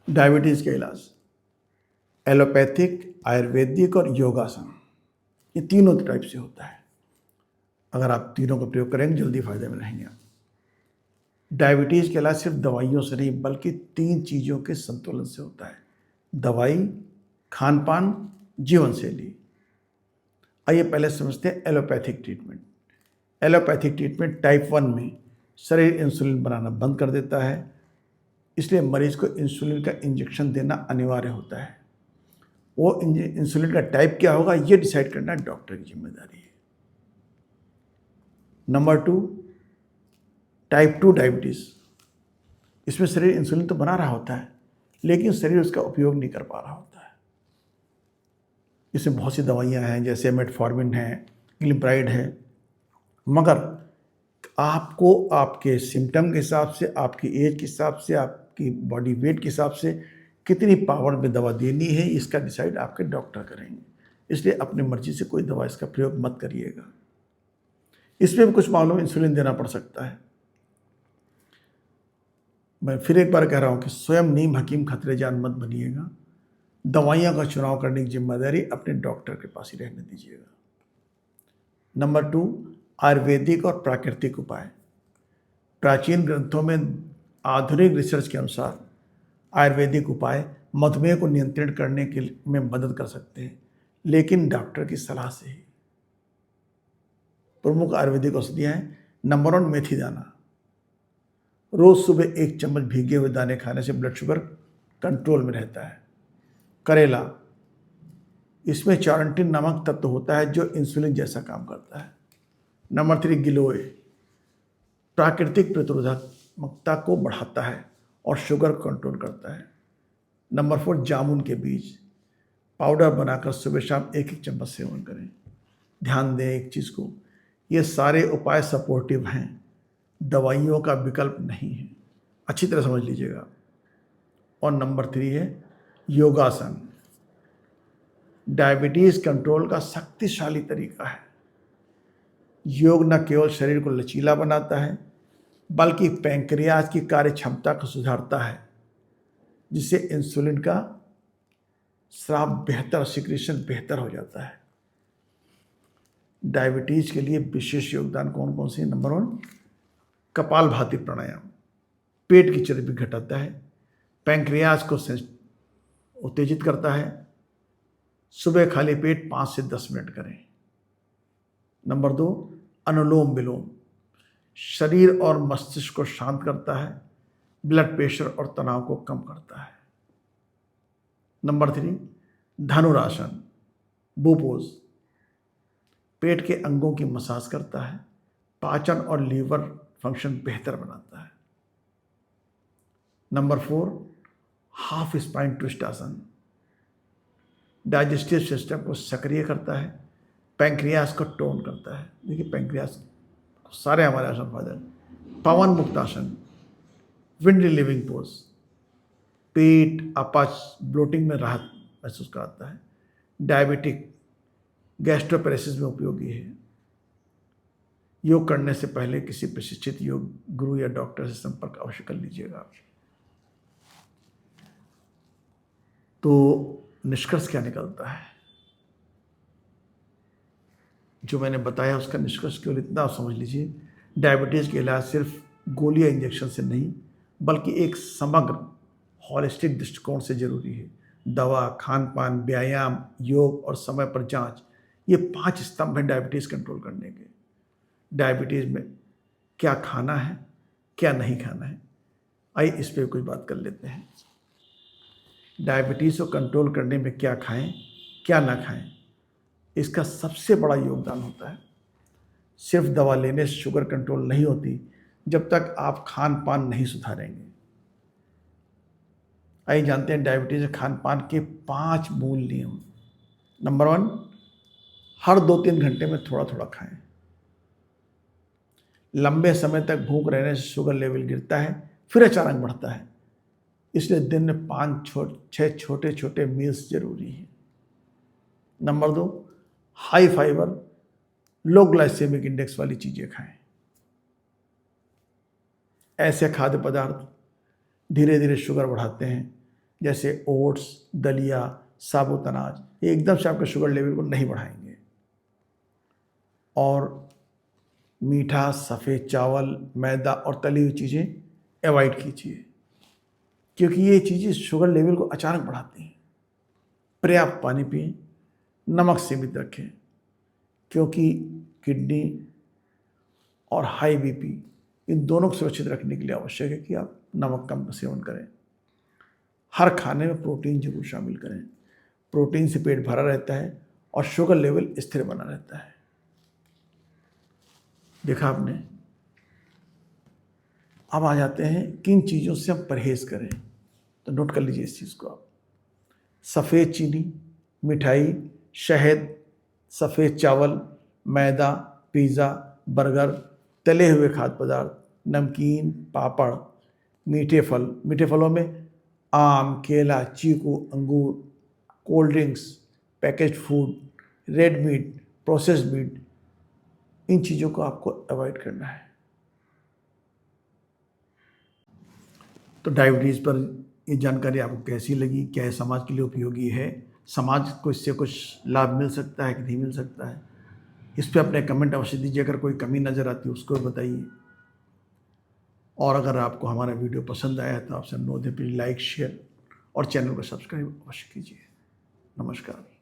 Diabetes का इलाज allopathic, Ayurvedic और योगासन, ये तीनों टाइप से होता है। अगर आप तीनों का प्रयोग करेंगे जल्दी फायदे में रहेंगे आप। डायबिटीज़ का इलाज सिर्फ दवाइयों से नहीं बल्कि 3 चीज़ों के संतुलन से होता है: दवाई, खान पान, जीवन शैली। आइए पहले समझते हैं allopathic treatment. Allopathic treatment type 1 में शरीर इंसुलिन बनाना बंद कर देता है, इसलिए मरीज को इंसुलिन का इंजेक्शन देना अनिवार्य होता है। वो इंसुलिन का टाइप क्या होगा ये डिसाइड करना डॉक्टर की जिम्मेदारी है। Number 2, type 2 diabetes. इसमें शरीर इंसुलिन तो बना रहा होता है लेकिन शरीर उसका उपयोग नहीं कर पा रहा होता है। इसमें बहुत सी दवाइयाँ हैं जैसे मेटफॉर्मिन है, ग्लिब्राइड है, मगर आपको आपके सिम्टम के हिसाब से, आपकी एज के हिसाब से, आपकी बॉडी वेट के हिसाब से कितनी पावर में दवा देनी है इसका डिसाइड आपके डॉक्टर करेंगे। इसलिए अपनी मर्जी से कोई दवा इसका प्रयोग मत करिएगा। इसमें भी कुछ मामलों में इंसुलिन देना पड़ सकता है। मैं फिर एक बार कह रहा हूँ कि स्वयं नीम हकीम खतरे जान मत बनिएगा। दवाइयों का चुनाव करने की जिम्मेदारी अपने डॉक्टर के पास ही रहने दीजिएगा। नंबर 2, आयुर्वेदिक और प्राकृतिक उपाय। प्राचीन ग्रंथों में आधुनिक रिसर्च के अनुसार आयुर्वेदिक उपाय मधुमेह को नियंत्रित करने के में मदद कर सकते हैं, लेकिन डॉक्टर की सलाह से ही। प्रमुख आयुर्वेदिक औषधियाँ हैं। नंबर 1, मेथी दाना। रोज सुबह 1 चम्मच भीगे हुए दाने खाने से ब्लड शुगर कंट्रोल में रहता है। करेला, इसमें चारंटिन नामक तत्व होता है जो इंसुलिन जैसा काम करता है। नंबर 3, गिलोय, प्राकृतिक प्रतिरोधात्मकता को बढ़ाता है और शुगर कंट्रोल करता है। नंबर 4, जामुन के बीज, पाउडर बनाकर सुबह शाम 1-1 चम्मच सेवन करें। ध्यान दें एक चीज़ को, ये सारे उपाय सपोर्टिव हैं, दवाइयों का विकल्प नहीं है, अच्छी तरह समझ लीजिएगा। और नंबर 3 है योगासन। डायबिटीज़ कंट्रोल का शक्तिशाली तरीका है। योग न केवल शरीर को लचीला बनाता है बल्कि पैंक्रियाज की कार्य क्षमता को सुधारता है, जिससे इंसुलिन का स्राव बेहतर, सिक्रीशन बेहतर हो जाता है। डायबिटीज़ के लिए विशेष योगदान कौन कौन से? नंबर 1, कपालभाति प्राणायाम, पेट की चर्बी घटाता है, पैंक्रियाज को उत्तेजित करता है। सुबह खाली पेट 5 से 10 मिनट करें। नंबर 2, अनुलोम विलोम, शरीर और मस्तिष्क को शांत करता है, ब्लड प्रेशर और तनाव को कम करता है। नंबर 3, धनुरासन, बूपोज, पेट के अंगों की मसाज करता है, पाचन और लीवर फंक्शन बेहतर बनाता है। नंबर 4, हाफ स्पाइन ट्विस्ट आसन, डाइजेस्टिव सिस्टम को सक्रिय करता है, पैंक्रियास को टोन करता है। देखिए पैंक्रियास सारे हमारे आसन फायदा। पवन मुक्तासन, विंड लिविंग पोज, पेट अपच ब्लोटिंग में राहत महसूस कराता है। डायबिटिक गैस्ट्रोपेरेसिस में उपयोगी है। योग करने से पहले किसी प्रशिक्षित योग गुरु या डॉक्टर से संपर्क अवश्य कर लीजिएगा। तो निष्कर्ष क्या निकलता है? जो मैंने बताया उसका निष्कर्ष केवल इतना समझ लीजिए, डायबिटीज़ के इलाज सिर्फ गोलियां इंजेक्शन से नहीं बल्कि एक समग्र हॉलिस्टिक दृष्टिकोण से जरूरी है। दवा, खान पान, व्यायाम, योग और समय पर जांच, ये 5 स्तंभ हैं डायबिटीज़ कंट्रोल करने के। डायबिटीज़ में क्या खाना है, क्या नहीं खाना है, आइए इस पर कुछ बात कर लेते हैं। डायबिटीज़ को कंट्रोल करने में क्या खाएं, क्या ना खाएं, इसका सबसे बड़ा योगदान होता है। सिर्फ दवा लेने से शुगर कंट्रोल नहीं होती जब तक आप खान पान नहीं सुधारेंगे। आइए जानते हैं डायबिटीज़ खान पान के 5 मूल नियम। नंबर 1, हर 2-3 घंटे में थोड़ा थोड़ा खाएं। लंबे समय तक भूख रहने से शुगर लेवल गिरता है फिर अचानक बढ़ता है, इसलिए दिन में 5-6 छोटे छोटे मील्स जरूरी हैं। नंबर 2, हाई फाइबर, लो ग्लाइसेमिक इंडेक्स वाली चीज़ें खाएं। ऐसे खाद्य पदार्थ धीरे धीरे शुगर बढ़ाते हैं जैसे ओट्स, दलिया, साबुत अनाज, ये एकदम से आपके शुगर लेवल को नहीं बढ़ाएंगे। और मीठा, सफ़ेद चावल, मैदा और तली हुई चीज़ें अवॉइड कीजिए, क्योंकि ये चीज़ें शुगर लेवल को अचानक बढ़ाती हैं। पर्याप्त पानी पिएं, नमक सीमित रखें, क्योंकि किडनी और हाई बीपी इन दोनों को सुरक्षित रखने के लिए आवश्यक है कि आप नमक कम सेवन करें। हर खाने में प्रोटीन जरूर शामिल करें। प्रोटीन से पेट भरा रहता है और शुगर लेवल स्थिर बना रहता है। देखा आपने। अब आ जाते हैं किन चीज़ों से हम परहेज़ करें, तो नोट कर लीजिए इस चीज़ को आप। सफ़ेद चीनी, मिठाई, शहद, सफ़ेद चावल, मैदा, पिज़्ज़ा, बर्गर, तले हुए खाद्य पदार्थ, नमकीन, पापड़, मीठे फल, मीठे फलों में आम, केला, चीकू, अंगूर, cold drinks, packaged food, red meat, processed meat, इन चीज़ों को आपको अवॉइड करना है। तो डायबिटीज़ पर ये जानकारी आपको कैसी लगी, क्या समाज के लिए उपयोगी है, समाज को इससे कुछ लाभ मिल सकता है कि नहीं मिल सकता है, इस पर अपने कमेंट अवश्य दीजिए। अगर कोई कमी नज़र आती है उसको भी बताइए। और अगर आपको हमारा वीडियो पसंद आया तो आपसे अनुरोध है, प्लीज़ लाइक, शेयर और चैनल को सब्सक्राइब अवश्य कीजिए। नमस्कार।